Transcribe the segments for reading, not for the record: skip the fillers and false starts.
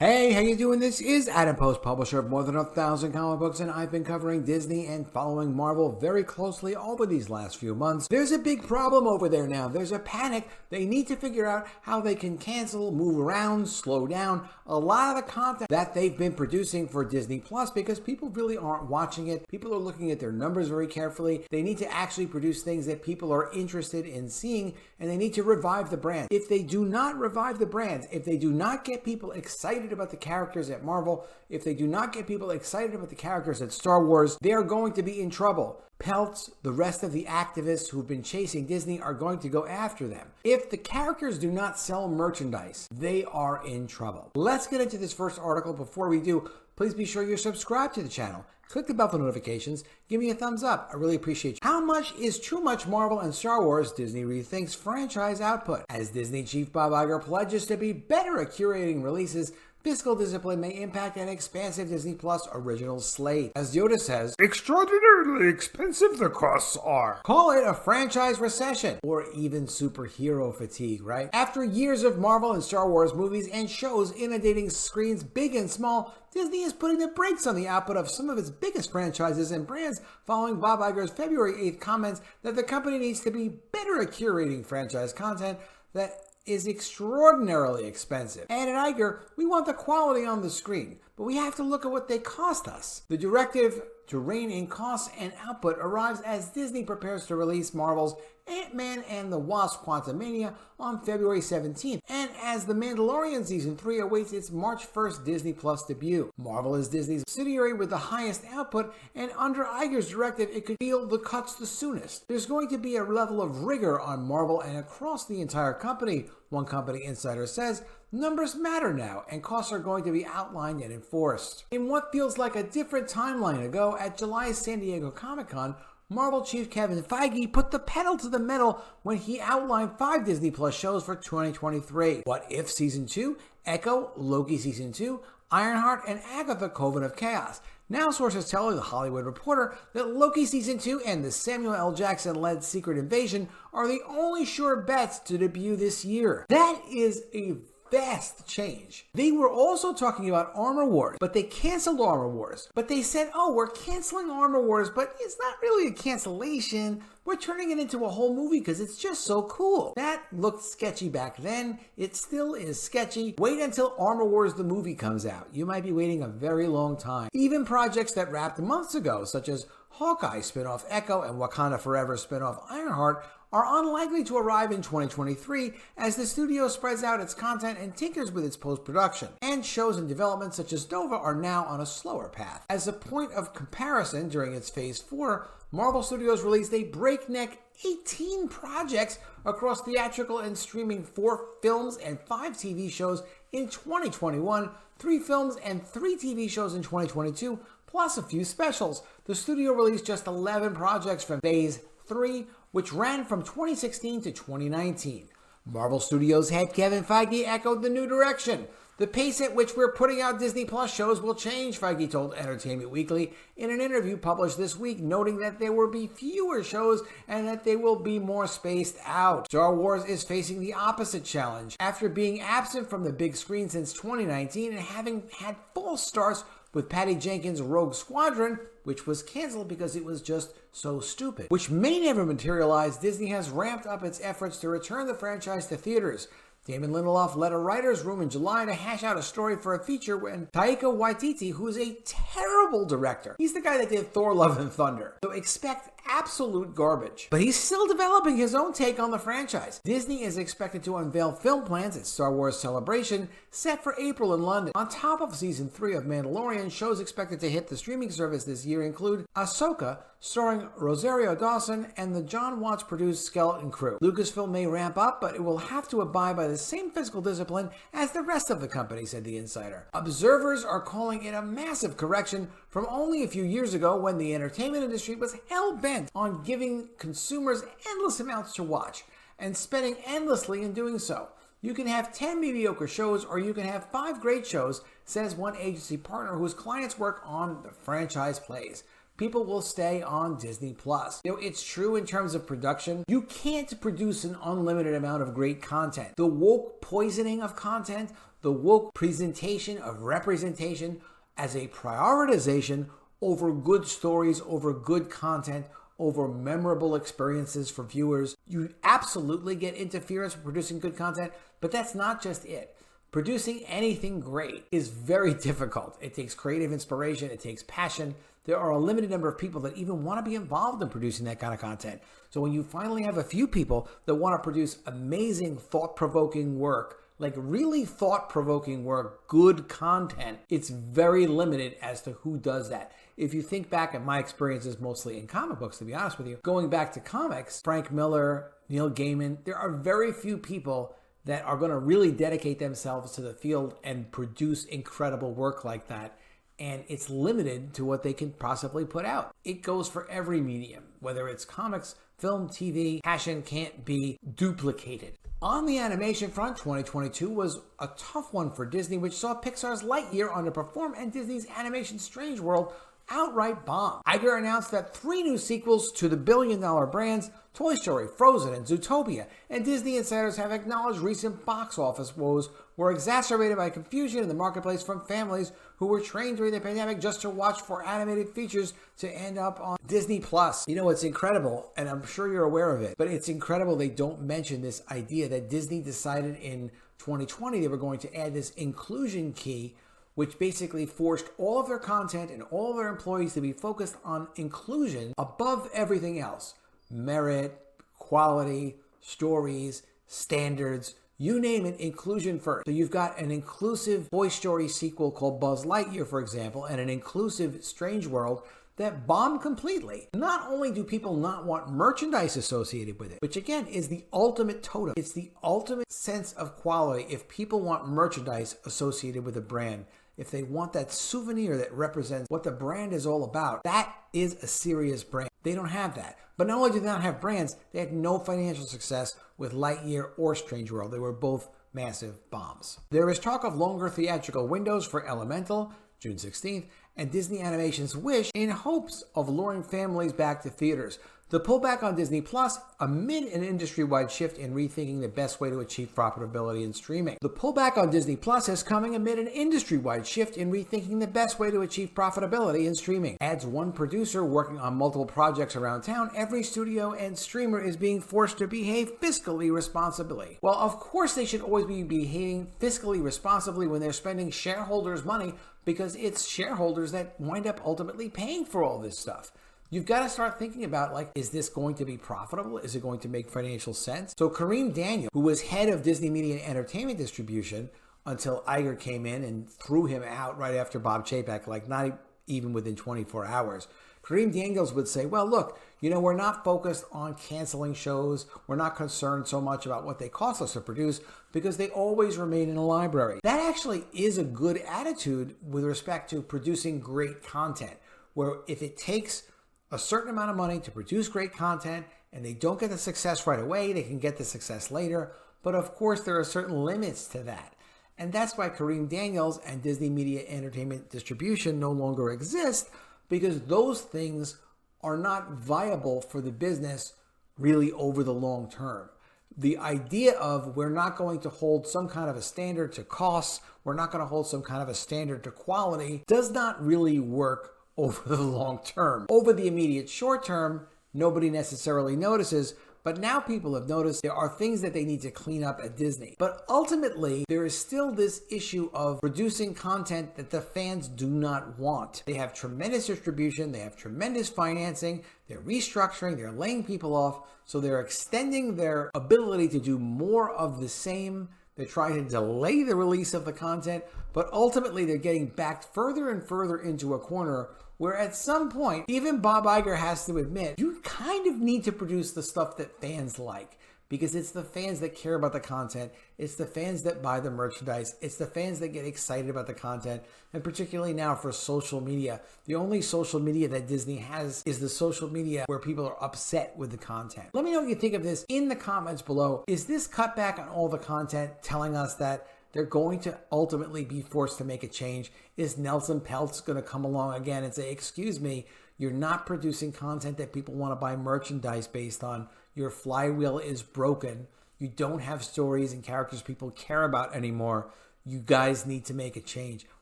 Hey, how you doing? This is Adam Post, publisher of more than 1,000 comic books, and I've been covering Disney and following Marvel very closely over these last few months. There's a big problem over there now. There's a panic. They need to figure out how they can cancel, move around, slow down a lot of the content that they've been producing for Disney Plus because people really aren't watching it. People are looking at their numbers very carefully. They need to actually produce things that people are interested in seeing, and they need to revive the brand. If they do not revive the brands, if they do not get people excited about the characters at Marvel, if they do not get people excited about the characters at Star Wars, they are going to be in trouble. Peltz, the rest of the activists who've been chasing Disney are going to go after them. If the characters do not sell merchandise, they are in trouble. Let's get into this first article. Before we do, please be sure you're subscribed to the channel. Click the bell for notifications. Give me a thumbs up. I really appreciate you. How much is too much Marvel and Star Wars? Disney rethinks franchise output. As Disney chief Bob Iger pledges to be better at curating releases, fiscal discipline may impact an expansive Disney Plus original slate. As Yoda says, extraordinarily expensive the costs are. Call it a franchise recession or even superhero fatigue, right? After years of Marvel and Star Wars movies and shows inundating screens big and small, Disney is putting the brakes on the output of some of its biggest franchises and brands following Bob Iger's February 8th comments that the company needs to be better at curating franchise content that is extraordinarily expensive. And at Iger, we want the quality on the screen, but we have to look at what they cost us. The directive to rein in costs and output arrives as Disney prepares to release Marvel's Ant-Man and the Wasp: Quantumania on February 17th, and as The Mandalorian Season 3 awaits its March 1st Disney Plus debut. Marvel is Disney's subsidiary with the highest output, and under Iger's directive, it could feel the cuts the soonest. There's going to be a level of rigor on Marvel and across the entire company. One company insider says, numbers matter now, and costs are going to be outlined and enforced. In what feels like a different timeline ago, at July's San Diego Comic-Con, Marvel chief Kevin Feige put the pedal to the metal when he outlined 5 Disney Plus shows for 2023. What If Season 2, Echo, Loki Season 2, Ironheart, and Agatha: Coven of Chaos. Now sources tell The Hollywood Reporter that Loki Season 2 and the Samuel L. Jackson-led Secret Invasion are the only sure bets to debut this year. That is a vast change. They were also talking about Armor Wars, but they canceled Armor Wars. But they said, oh, we're canceling Armor Wars, but it's not really a cancellation. We're turning it into a whole movie because it's just so cool. That looked sketchy back then. It still is sketchy. Wait until Armor Wars the movie comes out. You might be waiting a very long time. Even projects that wrapped months ago, such as Hawkeye spinoff Echo and Wakanda Forever spinoff Ironheart, are unlikely to arrive in 2023 as the studio spreads out its content and tinkers with its post-production. And shows in development such as Nova are now on a slower path. As a point of comparison, during its Phase 4, Marvel Studios released a breakneck 18 projects across theatrical and streaming, 4 films and 5 TV shows in 2021, 3 films and 3 TV shows in 2022, plus a few specials. The studio released just 11 projects from Phase 3, which ran from 2016 to 2019. Marvel Studios head Kevin Feige echoed the new direction. The pace at which we're putting out Disney Plus shows will change, Feige told Entertainment Weekly in an interview published this week, noting that there will be fewer shows and that they will be more spaced out. Star Wars is facing the opposite challenge. After being absent from the big screen since 2019 and having had false starts with Patty Jenkins' Rogue Squadron, which was canceled because it was just so stupid, which may never materialize, Disney has ramped up its efforts to return the franchise to theaters. Damon Lindelof led a writer's room in July to hash out a story for a feature when Taika Waititi, who is a terrible director, he's the guy that did Thor: Love and Thunder, so expect absolute garbage. But he's still developing his own take on the franchise. Disney is expected to unveil film plans at Star Wars Celebration, set for April in London. On top of Season 3 of Mandalorian, shows expected to hit the streaming service this year include Ahsoka, starring Rosario Dawson, and the John Watts-produced Skeleton Crew. Lucasfilm may ramp up, but it will have to abide by the same fiscal discipline as the rest of the company, said the insider. Observers are calling it a massive correction from only a few years ago when the entertainment industry was hell-bent on giving consumers endless amounts to watch and spending endlessly in doing so. You can have 10 mediocre shows or you can have 5 great shows, says one agency partner whose clients work on the franchise plays. people will stay on Disney Plus. You know, it's true in terms of production. You can't produce an unlimited amount of great content. The woke poisoning of content, the woke presentation of representation as a prioritization over good stories, over good content, over memorable experiences for viewers. You absolutely get interference with producing good content, but that's not just it. Producing anything great is very difficult. It takes creative inspiration, it takes passion. There are a limited number of people that even want to be involved in producing that kind of content. So when you finally have a few people that want to produce amazing, thought-provoking work, like really thought-provoking work, good content, it's very limited as to who does that. If you think back at my experiences mostly in comic books, to be honest with you, going back to comics, Frank Miller, Neil Gaiman, there are very few people that are going to really dedicate themselves to the field and produce incredible work like that. And it's limited to what they can possibly put out. It goes for every medium, whether it's comics, film, TV. Passion can't be duplicated. On the animation front, 2022 was a tough one for Disney, which saw Pixar's Lightyear underperform and Disney's animation Strange World outright bomb. Iger announced that 3 new sequels to the billion-dollar brands, Toy Story, Frozen, and Zootopia, and Disney insiders have acknowledged recent box office woes were exacerbated by confusion in the marketplace from families who were trained during the pandemic just to watch for animated features to end up on Disney+. You know, it's incredible, and I'm sure you're aware of it, but it's incredible they don't mention this idea that Disney decided in 2020 they were going to add this inclusion key, which basically forced all of their content and all of their employees to be focused on inclusion above everything else. Merit, quality, stories, standards, you name it, inclusion first. So you've got an inclusive Toy Story sequel called Buzz Lightyear, for example, and an inclusive Strange World that bombed completely. Not only do people not want merchandise associated with it, which again is the ultimate totem. It's the ultimate sense of quality if people want merchandise associated with a brand. If they want that souvenir that represents what the brand is all about, that is a serious brand. They don't have that. But not only did they not have brands, they had no financial success with Lightyear or Strange World. They were both massive bombs. There is talk of longer theatrical windows for Elemental, June 16th, and Disney Animation's Wish in hopes of luring families back to theaters. The pullback on Disney Plus amid an industry-wide shift in rethinking the best way to achieve profitability in streaming. The pullback on Disney Plus is coming amid an industry-wide shift in rethinking the best way to achieve profitability in streaming. Adds one producer working on multiple projects around town, every studio and streamer is being forced to behave fiscally responsibly. Well, of course they should always be behaving fiscally responsibly when they're spending shareholders' money, because it's shareholders that wind up ultimately paying for all this stuff. You've got to start thinking about, like, is this going to be profitable? Is it going to make financial sense? So Kareem Daniel, who was head of Disney Media and Entertainment Distribution until Iger came in and threw him out right after Bob Chapek, like not even within 24 hours. Kareem Daniels would say, well, look, you know, we're not focused on canceling shows. We're not concerned so much about what they cost us to produce because they always remain in a library. That actually is a good attitude with respect to producing great content, where if it takes a certain amount of money to produce great content and they don't get the success right away, they can get the success later. But of course, there are certain limits to that. And that's why Kareem Daniels and Disney Media Entertainment Distribution no longer exist, because those things are not viable for the business really over the long term. The idea of we're not going to hold some kind of a standard to costs, we're not going to hold some kind of a standard to quality, does not really work over the long term. Over the immediate short term, nobody necessarily notices, but now people have noticed there are things that they need to clean up at Disney. But ultimately, there is still this issue of producing content that the fans do not want. They have tremendous distribution, they have tremendous financing, they're restructuring, they're laying people off, so they're extending their ability to do more of the same. They're trying to delay the release of the content, but ultimately they're getting backed further and further into a corner where at some point, even Bob Iger has to admit, you kind of need to produce the stuff that fans like, because it's the fans that care about the content, it's the fans that buy the merchandise, it's the fans that get excited about the content, and particularly now for social media. The only social media that Disney has is the social media where people are upset with the content. Let me know what you think of this in the comments below. Is this cutback on all the content telling us that they're going to ultimately be forced to make a change? Is Nelson Peltz going to come along again and say, excuse me, you're not producing content that people want to buy merchandise based on. Your flywheel is broken. You don't have stories and characters people care about anymore. You guys need to make a change.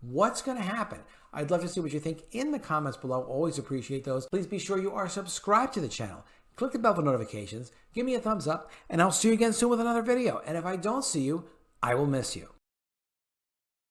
What's going to happen? I'd love to see what you think in the comments below. Always appreciate those. Please be sure you are subscribed to the channel. Click the bell for notifications. Give me a thumbs up, and I'll see you again soon with another video. And if I don't see you, I will miss you.